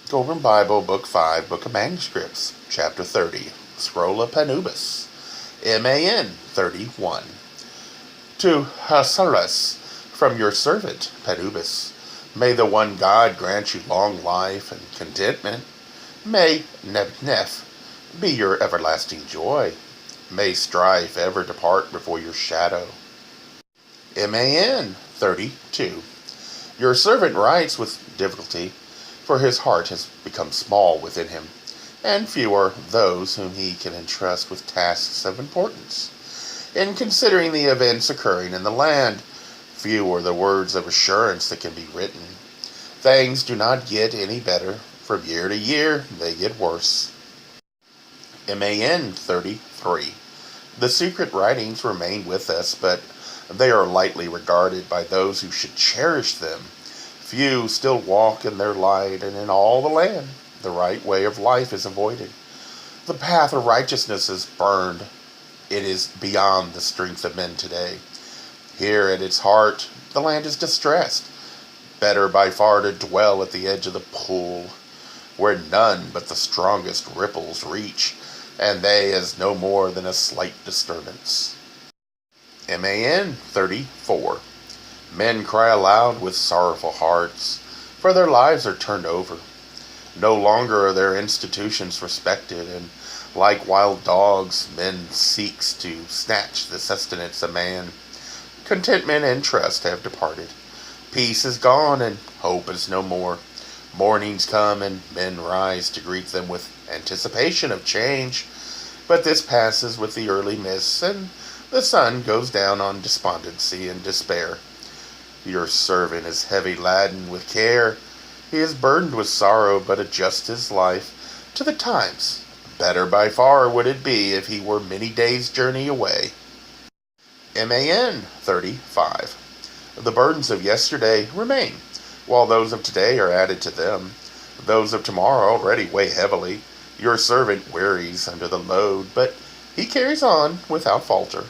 Kolbrin Bible, Book 5, Book of Manuscripts, Chapter 30, Scroll of Panubis, MAN 31. To Hasaras, from your servant, Panubis, may the one God grant you long life and contentment. May Nebnef be your everlasting joy. May strife ever depart before your shadow. MAN 32. Your servant writes with difficulty, for his heart has become small within him, and few are those whom he can entrust with tasks of importance. In considering the events occurring in the land, few are the words of assurance that can be written. Things do not get any better. From year to year, they get worse. MAN 33. The secret writings remain with us, but they are lightly regarded by those who should cherish them. Few still walk in their light, and in all the land the right way of life is avoided. The path of righteousness is burned. It is beyond the strength of men today. Here at its heart the land is distressed. Better by far to dwell at the edge of the pool, where none but the strongest ripples reach, and they as no more than a slight disturbance. MAN 34. Men cry aloud with sorrowful hearts, for their lives are turned over. No longer are their institutions respected, and like wild dogs, men seeks to snatch the sustenance of man. Contentment and trust have departed. Peace is gone, and hope is no more. Mornings come, and men rise to greet them with anticipation of change. But this passes with the early mists, and the sun goes down on despondency and despair. Your servant is heavy laden with care. He is burdened with sorrow, but adjusts his life to the times. Better by far would it be if he were many days' journey away. MAN 35. The burdens of yesterday remain, while those of today are added to them. Those of tomorrow already weigh heavily. Your servant wearies under the load, but he carries on without falter.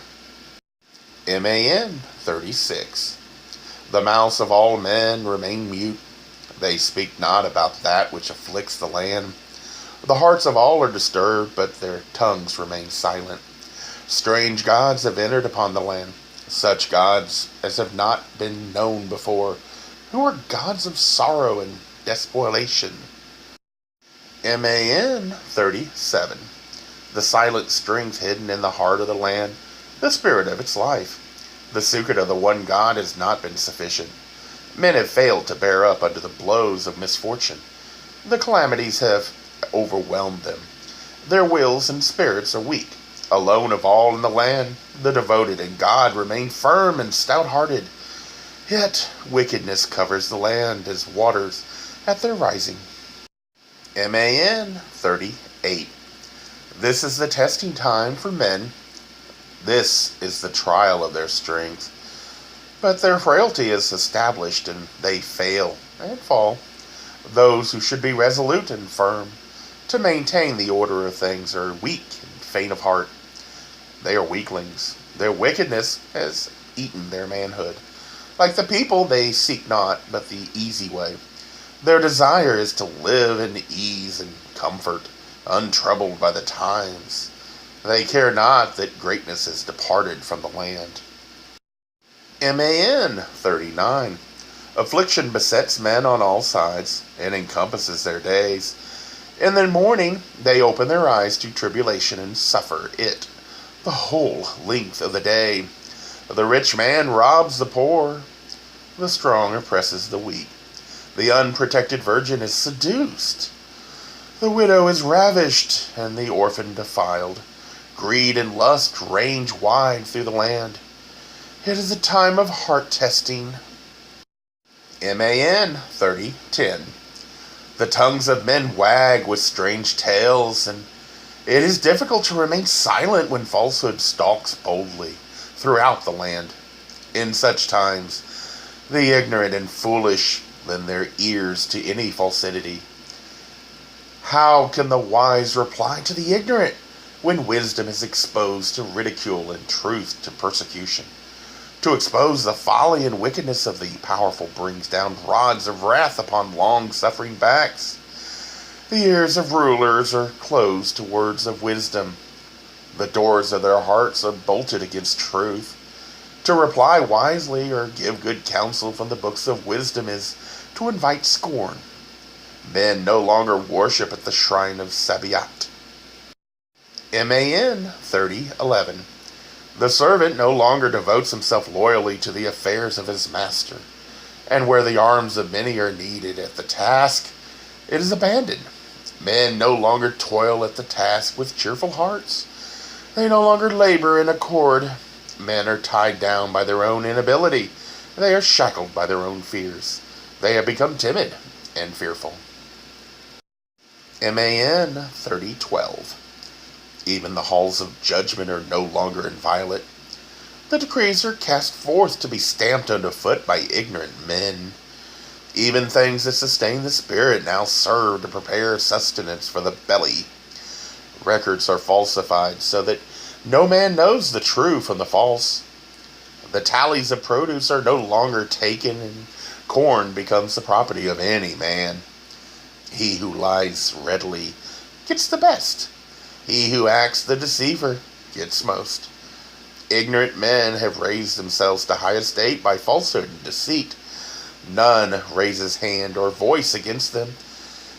MAN 36. The mouths of all men remain mute. They speak not about that which afflicts the land. The hearts of all are disturbed, but their tongues remain silent. Strange gods have entered upon the land, such gods as have not been known before, who are gods of sorrow and despoliation. MAN 37. The silent strength hidden in the heart of the land, the spirit of its life. The secret of the one God has not been sufficient. Men have failed to bear up under the blows of misfortune. The calamities have overwhelmed them. Their wills and spirits are weak. Alone of all in the land, the devoted in God remain firm and stout-hearted. Yet wickedness covers the land as waters at their rising. MAN 38. This is the testing time for men. This is the trial of their strength. But their frailty is established, and they fail and fall. Those who should be resolute and firm to maintain the order of things are weak and faint of heart. They are weaklings. Their wickedness has eaten their manhood. Like the people, they seek not but the easy way. Their desire is to live in ease and comfort, untroubled by the times. They care not that greatness has departed from the land. MAN 39. Affliction besets men on all sides, and encompasses their days. In the morning they open their eyes to tribulation and suffer it the whole length of the day. The rich man robs the poor. The strong oppresses the weak. The unprotected virgin is seduced. The widow is ravished, and the orphan defiled. Greed and lust range wide through the land. It is a time of heart testing. MAN 30:10. The tongues of men wag with strange tales, and it is difficult to remain silent when falsehood stalks boldly throughout the land. In such times, the ignorant and foolish lend their ears to any falsity. How can the wise reply to the ignorant when wisdom is exposed to ridicule and truth to persecution? To expose the folly and wickedness of the powerful brings down rods of wrath upon long-suffering backs. The ears of rulers are closed to words of wisdom. The doors of their hearts are bolted against truth. To reply wisely or give good counsel from the books of wisdom is to invite scorn. Men no longer worship at the shrine of Sabaoth. MAN 30:11. The servant no longer devotes himself loyally to the affairs of his master, and where the arms of many are needed at the task, it is abandoned. Men no longer toil at the task with cheerful hearts. They no longer labor in accord. Men are tied down by their own inability. They are shackled by their own fears. They have become timid and fearful. MAN 30:12. Even the halls of judgment are no longer inviolate. The decrees are cast forth to be stamped underfoot by ignorant men. Even things that sustain the spirit now serve to prepare sustenance for the belly. Records are falsified so that no man knows the true from the false. The tallies of produce are no longer taken, and corn becomes the property of any man. He who lies readily gets the best. He who acts the deceiver gets most. Ignorant men have raised themselves to high estate by falsehood and deceit. None raises hand or voice against them,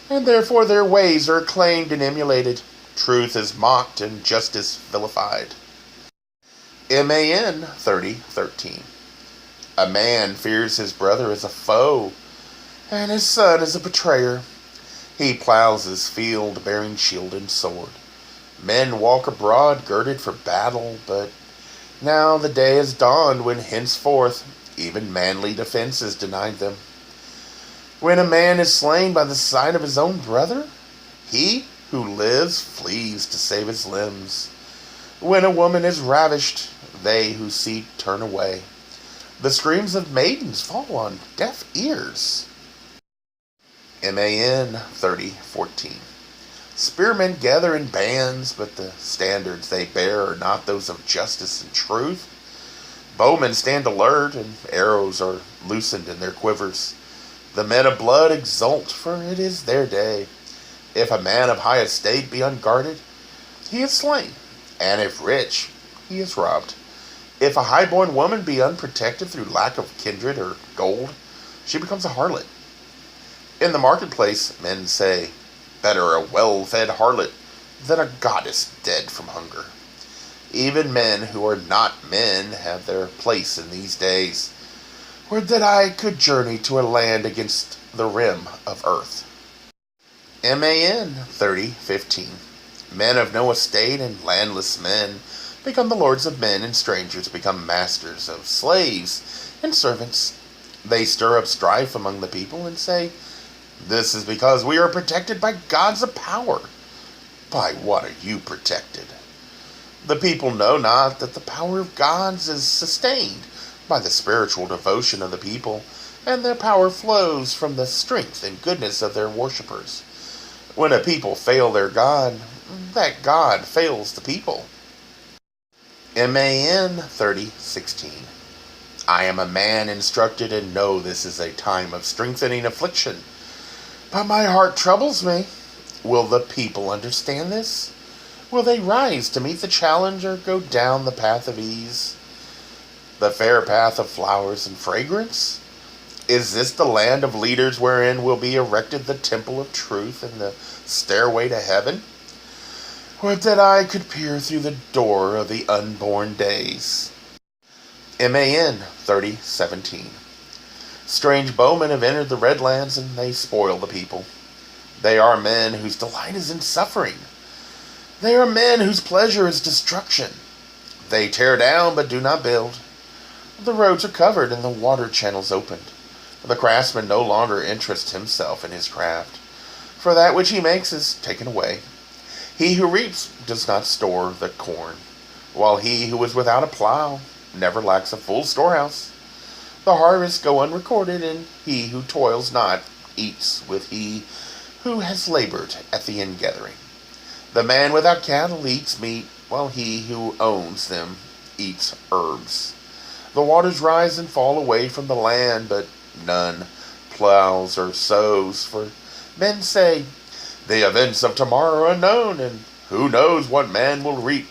and therefore their ways are acclaimed and emulated. Truth is mocked and justice vilified. MAN 30:13. A man fears his brother as a foe, and his son as a betrayer. He plows his field bearing shield and sword. Men walk abroad girded for battle, but now the day has dawned when henceforth even manly defense is denied them. When a man is slain by the side of his own brother, he who lives flees to save his limbs. When a woman is ravished, they who seek turn away. The screams of maidens fall on deaf ears. MAN 30:14. Spearmen gather in bands, but the standards they bear are not those of justice and truth. Bowmen stand alert, and arrows are loosened in their quivers. The men of blood exult, for it is their day. If a man of high estate be unguarded, he is slain, and if rich, he is robbed. If a high-born woman be unprotected through lack of kindred or gold, she becomes a harlot. In the marketplace, men say, better a well-fed harlot than a goddess dead from hunger. Even men who are not men have their place in these days. Would that I could journey to a land against the rim of earth. MAN 30:15. Men of no estate and landless men become the lords of men, and strangers become masters of slaves and servants. They stir up strife among the people and say, this is because we are protected by gods of power. By what are you protected? The people know not that the power of gods is sustained by the spiritual devotion of the people, and their power flows from the strength and goodness of their worshippers. When a people fail their God, that God fails the people. MAN 30:16. I am a man instructed and know this is a time of strengthening affliction. But my heart troubles me. Will the people understand this? Will they rise to meet the challenge or go down the path of ease? The fair path of flowers and fragrance? Is this the land of leaders wherein will be erected the temple of truth and the stairway to heaven? Would that I could peer through the door of the unborn days. MAN 30:17. Strange bowmen have entered the Redlands, and they spoil the people. They are men whose delight is in suffering. They are men whose pleasure is destruction. They tear down but do not build. The roads are covered and the water channels opened. The craftsman no longer interests himself in his craft, for that which he makes is taken away. He who reaps does not store the corn, while he who is without a plow never lacks a full storehouse. The harvests go unrecorded, and he who toils not eats with he who has labored at the ingathering. The man without cattle eats meat, while he who owns them eats herbs. The waters rise and fall away from the land, but none plows or sows, for men say, The events of tomorrow are unknown, and who knows what man will reap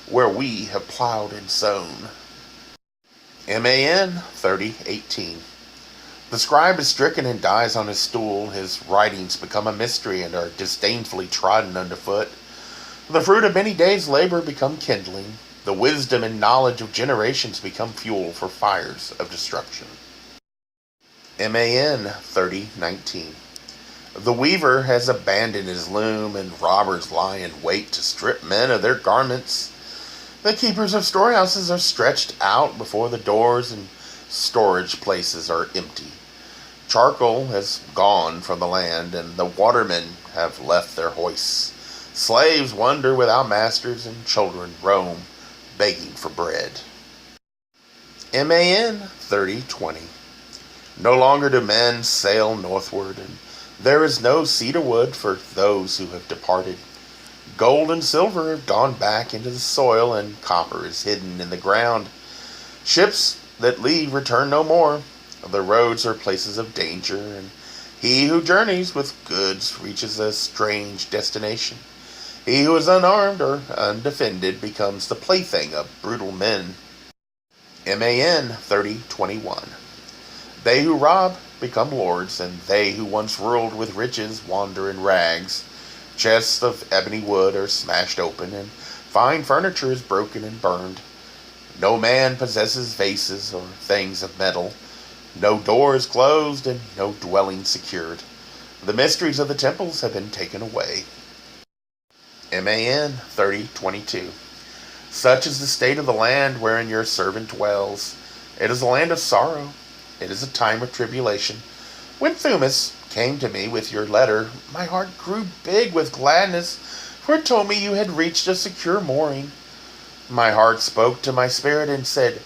where we have plowed and sown. MAN 30:18. The scribe is stricken and dies on his stool. His writings become a mystery and are disdainfully trodden underfoot. The fruit of many days' labor become kindling. The wisdom and knowledge of generations become fuel for fires of destruction. MAN 30:19. The weaver has abandoned his loom, and robbers lie in wait to strip men of their garments. The keepers of storehouses are stretched out before the doors, and storage places are empty. Charcoal has gone from the land, and the watermen have left their hoists. Slaves wander without masters, and children roam, begging for bread. MAN 30:20. No longer do men sail northward, and there is no cedar wood for those who have departed. Gold and silver have gone back into the soil, and copper is hidden in the ground. Ships that leave return no more. The roads are places of danger, and he who journeys with goods reaches a strange destination. He who is unarmed or undefended becomes the plaything of brutal men. MAN 30:21. They who rob become lords, and they who once ruled with riches wander in rags. Chests of ebony wood are smashed open, and fine furniture is broken and burned. No man possesses vases or things of metal. No door is closed, and no dwelling secured. The mysteries of the temples have been taken away. MAN 30:22. Such is the state of the land wherein your servant dwells. It is a land of sorrow. It is a time of tribulation. When Thumis came to me with your letter, my heart grew big with gladness, for it told me you had reached a secure mooring. My heart spoke to my spirit and said,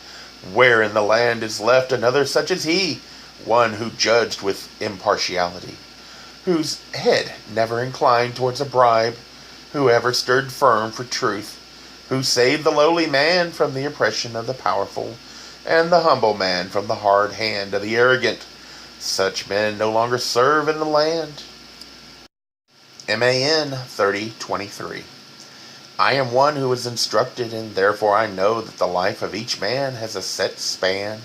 where in the land is left another such as he, one who judged with impartiality, whose head never inclined towards a bribe, who ever stood firm for truth, who saved the lowly man from the oppression of the powerful, and the humble man from the hard hand of the arrogant. Such men no longer serve in the land. MAN 30:23. I am one who is instructed, and therefore I know that the life of each man has a set span.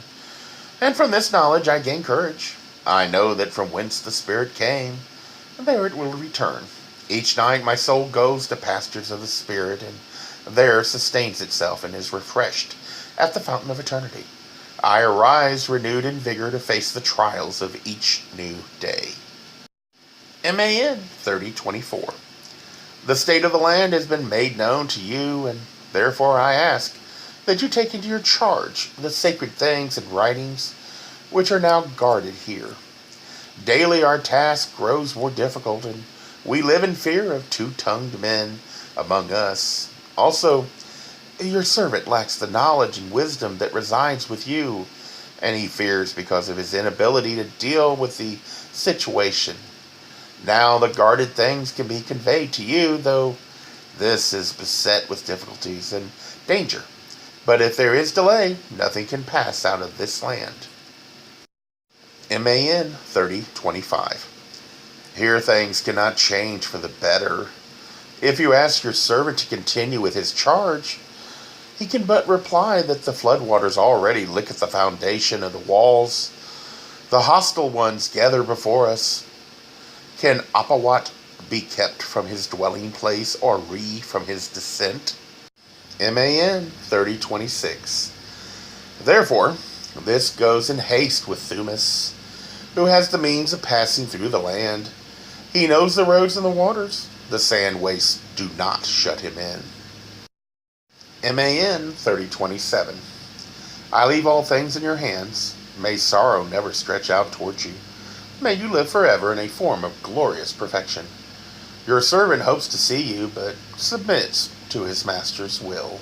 And from this knowledge I gain courage. I know that from whence the Spirit came, there it will return. Each night my soul goes to pastures of the Spirit, and there sustains itself and is refreshed at the fountain of eternity. I arise renewed in vigor to face the trials of each new day. MAN 30:24. The state of the land has been made known to you, and therefore I ask that you take into your charge the sacred things and writings which are now guarded here. Daily our task grows more difficult, and we live in fear of two-tongued men among us. Also, your servant lacks the knowledge and wisdom that resides with you, and he fears because of his inability to deal with the situation. Now the guarded things can be conveyed to you, though this is beset with difficulties and danger. But if there is delay, nothing can pass out of this land. MAN 30:25. Here things cannot change for the better. If you ask your servant to continue with his charge, he can but reply that the floodwaters already lick at the foundation of the walls. The hostile ones gather before us. Can Apawat be kept from his dwelling place, or Re from his descent? MAN 30:26. Therefore, this goes in haste with Thumis, who has the means of passing through the land. He knows the roads and the waters. The sand wastes do not shut him in. MAN 30:27. I leave all things in your hands. May sorrow never stretch out towards you. May you live forever in a form of glorious perfection. Your servant hopes to see you, but submits to his master's will.